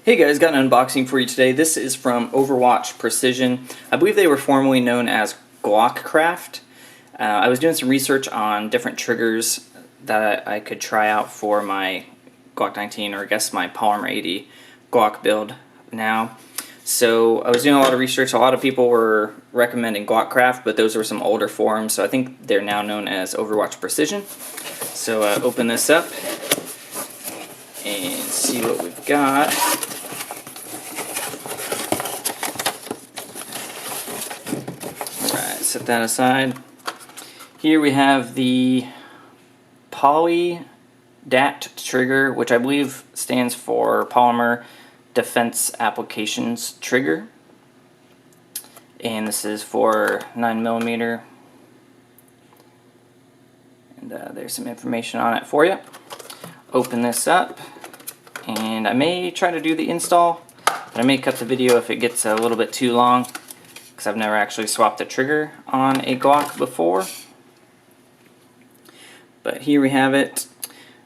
Hey guys, got an unboxing for you today. This is from Overwatch Precision. I believe they were formerly known as Glockcraft. I was doing some research on different triggers that I could try out for my Glock 19, or I guess my Polymer 80 Glock build now. So I was doing a lot of research. A lot of people were recommending Glockcraft, but those were some older forums, so I think they're now known as Overwatch Precision. So open this up and see what we've got. Set that aside. Here we have the POLY-DAT trigger, which I believe stands for Polymer Defense Applications Trigger. And this is for 9mm. And there's some information on it for you. Open this up, and I may try to do the install, but I may cut the video if it gets a little bit too long, because I've never actually swapped the trigger on a Glock before. But here we have it.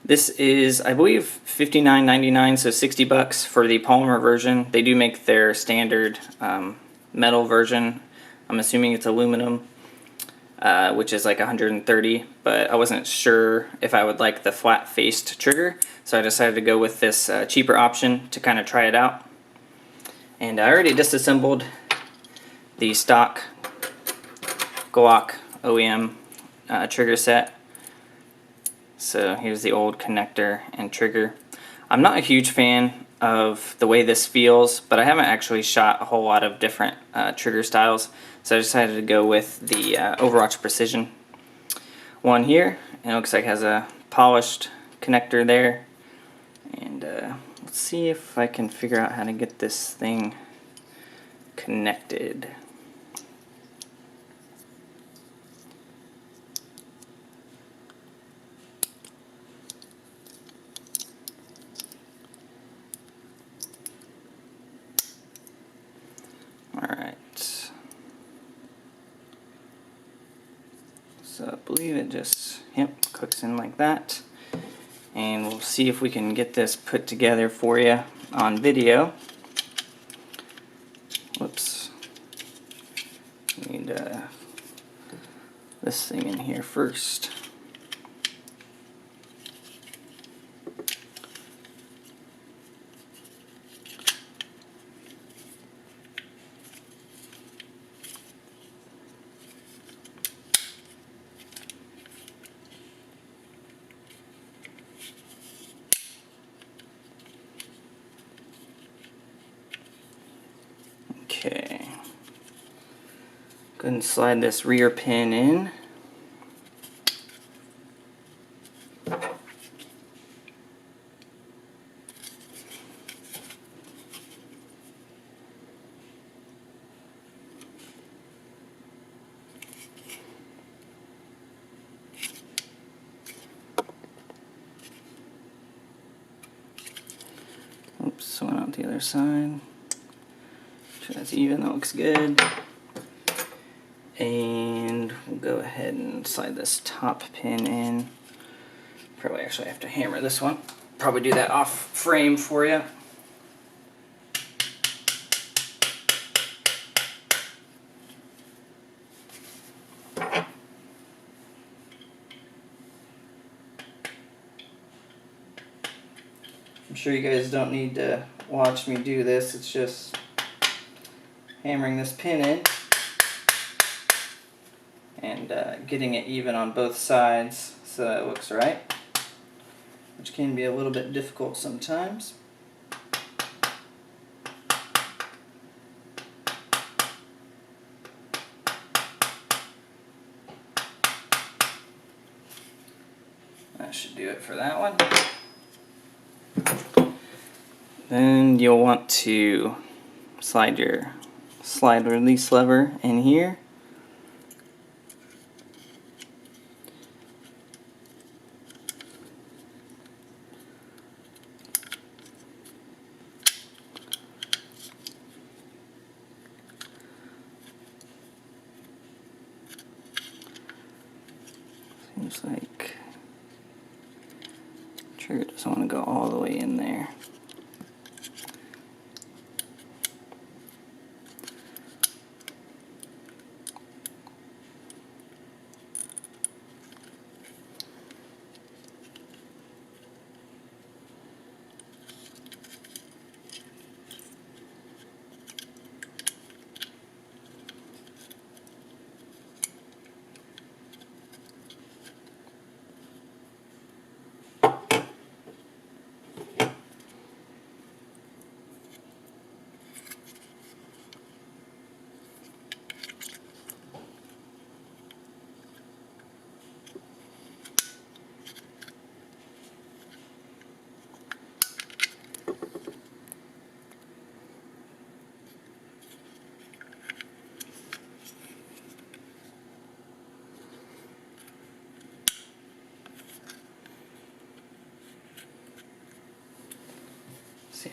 This is, I believe, $59.99, so $60 for the polymer version. They do make their standard metal version. I'm assuming it's aluminum, which is like $130, but I wasn't sure if I would like the flat-faced trigger, so I decided to go with this cheaper option to kind of try it out. And I already disassembled the stock Glock OEM trigger set. So here's the old connector and trigger. I'm not a huge fan of the way this feels, but I haven't actually shot a whole lot of different trigger styles, so I decided to go with the Overwatch Precision one here. And it looks like it has a polished connector there. And let's see if I can figure out how to get this thing connected. Alright, so I believe it just, clicks in like that, and we'll see if we can get this put together for you on video. Whoops, need this thing in here first. Okay, go ahead and slide this rear pin in. Oops, went out the other side. Sure that's even, that looks good. And we'll go ahead and slide this top pin in. Probably actually have to hammer this one. Probably do that off frame for you. I'm sure you guys don't need to watch me do this, it's just hammering this pin in and getting it even on both sides so that it looks right, which can be a little bit difficult sometimes. That should do it for that one. Then you'll want to slide your slide release lever in here. Seems like the trigger doesn't want to go all the way in there.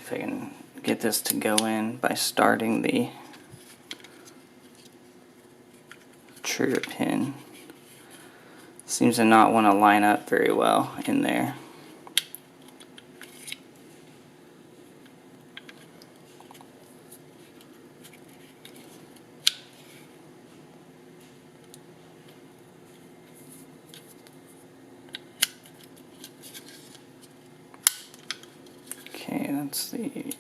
if I can get this to go in by starting the trigger pin. Seems to not want to line up very well in there. Okay, that's the...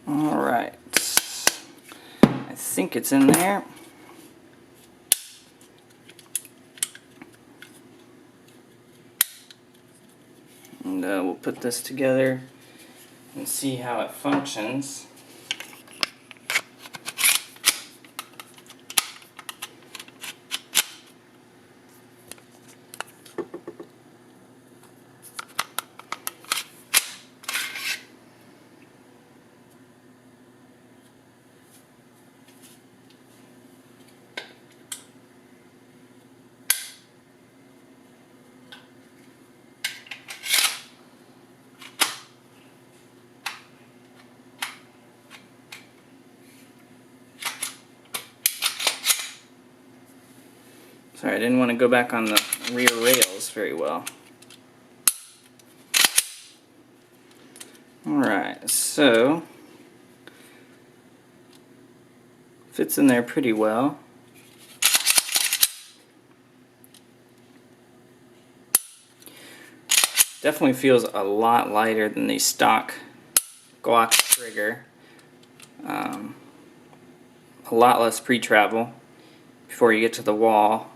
Alright, I think it's in there. And we'll put this together and see how it functions. Sorry, I didn't want to go back on the rear rails very well. Alright, so fits in there pretty well. Definitely feels a lot lighter than the stock Glock trigger. A lot less pre-travel before you get to the wall.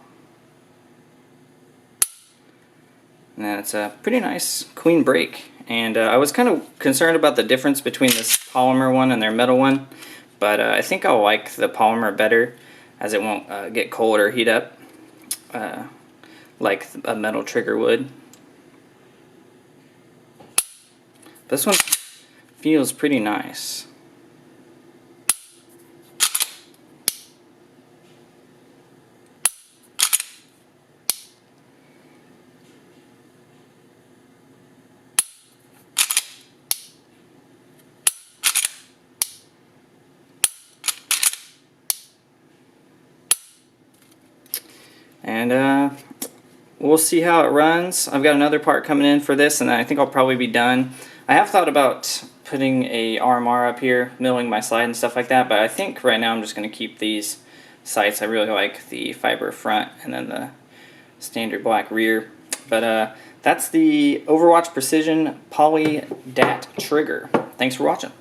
And then it's a pretty nice clean break. And I was kind of concerned about the difference between this polymer one and their metal one, but I think I'll like the polymer better, as it won't get cold or heat up like a metal trigger would. This one feels pretty nice. And we'll see how it runs. I've got another part coming in for this, and I think I'll probably be done. I have thought about putting a RMR up here, milling my slide and stuff like that, but I think right now I'm just going to keep these sights. I really like the fiber front and then the standard black rear. But that's the Overwatch Precision POLY-DAT trigger. Thanks for watching.